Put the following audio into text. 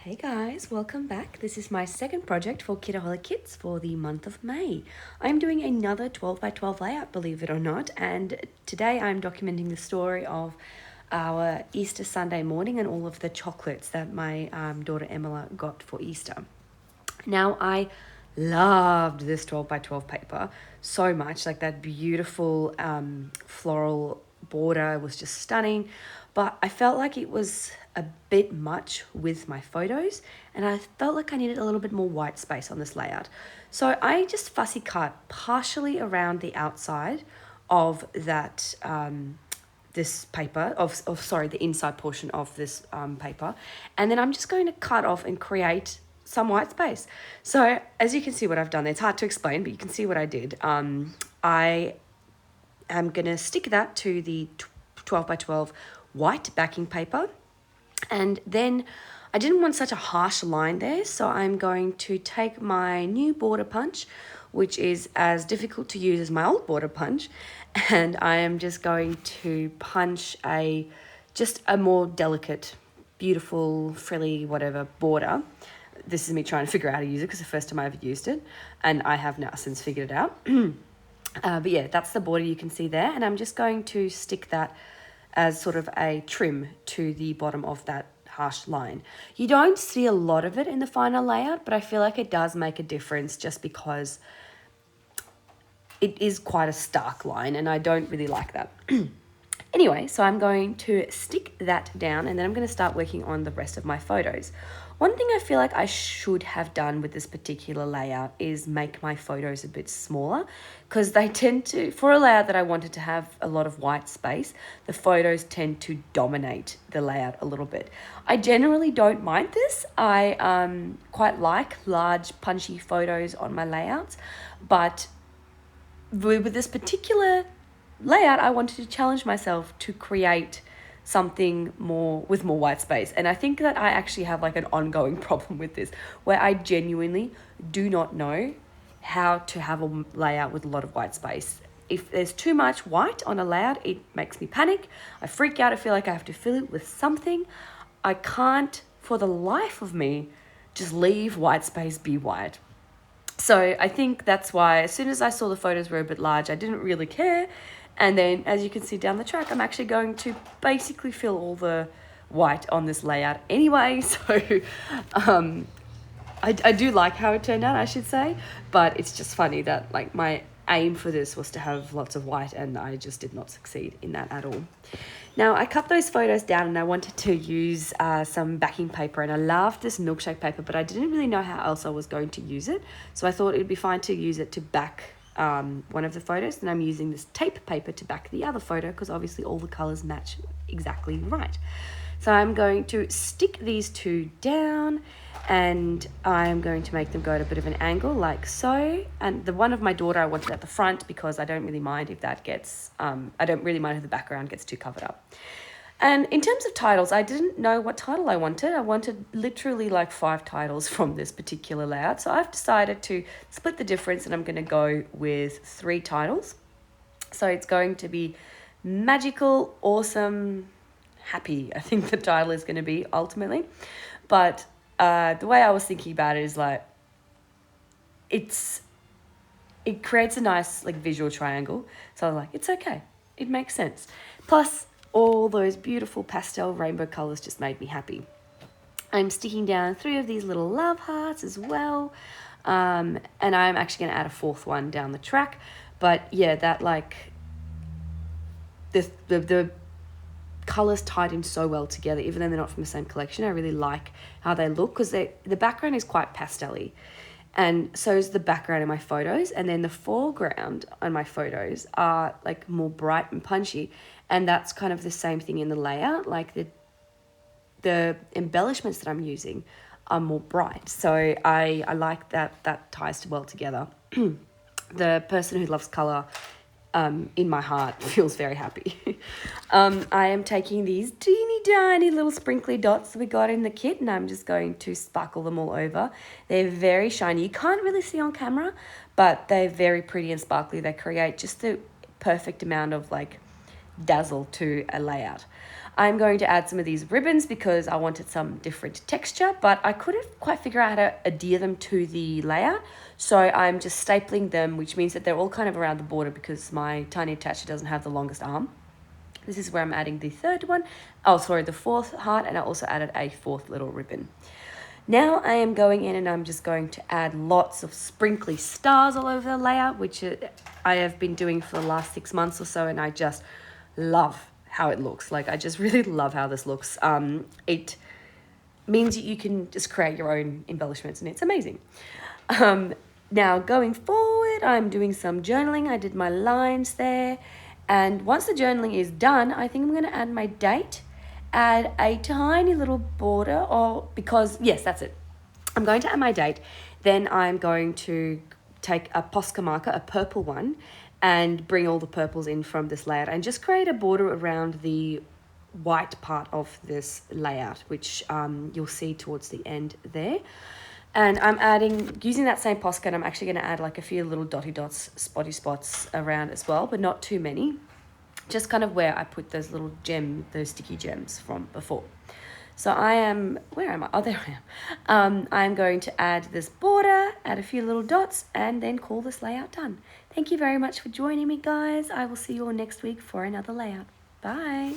Hey guys, welcome back. This is my second project for Kitaholic Kits for the month of May. I'm doing another 12 by 12 layout, believe it or not, and today I'm documenting the story of our Easter Sunday morning and all of the chocolates that my daughter Emma got for Easter. Now, I loved this 12 by 12 paper so much, like that beautiful floral border was just stunning, but I felt like it was a bit much with my photos and I felt like I needed a little bit more white space on this layout. So I just fussy cut partially around the outside of that this paper, the inside portion of this paper, and then I'm just going to cut off and create some white space. So as you can see what I've done, it's hard to explain, but you can see what I did. I am going to stick that to the 12 by 12 white backing paper, and then I didn't want such a harsh line there, so I'm going to take my new border punch, which is as difficult to use as my old border punch, and I am just going to punch just a more delicate, beautiful, frilly, whatever border. This is me trying to figure out how to use it because the first time I ever used it, and I have now since figured it out. But yeah, that's the border you can see there, and I'm just going to stick that as sort of a trim to the bottom of that harsh line. You don't see a lot of it in the final layout, but I feel like it does make a difference just because it is quite a stark line and I don't really like that. Anyway, so I'm going to stick that down and then I'm going to start working on the rest of my photos. One thing I feel like I should have done with this particular layout is make my photos a bit smaller, because they tend to, for a layout that I wanted to have a lot of white space, the photos tend to dominate the layout a little bit. I generally don't mind this. I quite like large punchy photos on my layouts, but with this particular layout, I wanted to challenge myself to create something more with more white space. And I think that I actually have like an ongoing problem with this, where I genuinely do not know how to have a layout with a lot of white space. If there's too much white on a layout, it makes me panic. I freak out. I feel like I have to fill it with something. I can't, for the life of me, just leave white space be white. So I think that's why as soon as I saw the photos were a bit large, I didn't really care. And then as you can see down the track, I'm actually going to basically fill all the white on this layout anyway. So I do like how it turned out, I should say. But it's just funny that like my aim for this was to have lots of white and I just did not succeed in that at all. Now, I cut those photos down and I wanted to use some backing paper, and I loved this milkshake paper, but I didn't really know how else I was going to use it. So I thought it would be fine to use it to back one of the photos, and I'm using this tape paper to back the other photo because obviously all the colors match exactly right. So I'm going to stick these two down and I'm going to make them go at a bit of an angle like so. And the one of my daughter I wanted at the front because I don't really mind if that gets, I don't really mind if the background gets too covered up. And in terms of titles, I didn't know what title I wanted. I wanted literally like 5 titles from this particular layout. So I've decided to split the difference and I'm going to go with 3 titles. So it's going to be Magical, Awesome, Happy, I think the title is going to be ultimately. But the way I was thinking about it is like, it creates a nice like visual triangle. So I'm like, it's okay. It makes sense. Plus, all those beautiful pastel rainbow colors just made me happy. I'm sticking down 3 of these little love hearts as well. And I'm actually going to add a 4th one down the track. But yeah, that like, the colors tied in so well together, even though they're not from the same collection. I really like how they look because the background is quite pastel-y. And so is the background in my photos. And then the foreground on my photos are like more bright and punchy. And that's kind of the same thing in the layout. Like the embellishments that I'm using are more bright. So I like that ties well together. The person who loves color in my heart feels very happy. I am taking these teeny tiny little sprinkly dots that we got in the kit and I'm just going to sparkle them all over. They're very shiny. You can't really see on camera, but they're very pretty and sparkly. They create just the perfect amount of like dazzle to a layout. I'm going to add some of these ribbons because I wanted some different texture, but I couldn't quite figure out how to adhere them to the layout. So I'm just stapling them, which means that they're all kind of around the border because my tiny attacher doesn't have the longest arm. This is where I'm adding the the fourth heart, and I also added a fourth little ribbon. Now I am going in and I'm just going to add lots of sprinkly stars all over the layout, which I have been doing for the last 6 months or so, and I just love how it looks. Like, I just really love how this looks. It means you can just create your own embellishments, and it's amazing. Now going forward, I'm doing some journaling. I did my lines there, and once the journaling is done, I think I'm going to add my date, add a tiny little border, yes, that's it. I'm going to add my date, then I'm going to take a Posca marker, a purple one, and bring all the purples in from this layout and just create a border around the white part of this layout, which you'll see towards the end there. And I'm using that same Posca, and I'm actually going to add like a few little dotty dots, spotty spots around as well, but not too many. Just kind of where I put those those sticky gems from before. So where am I? Oh, there I am. I'm going to add this border, add a few little dots, and then call this layout done. Thank you very much for joining me, guys. I will see you all next week for another layout. Bye.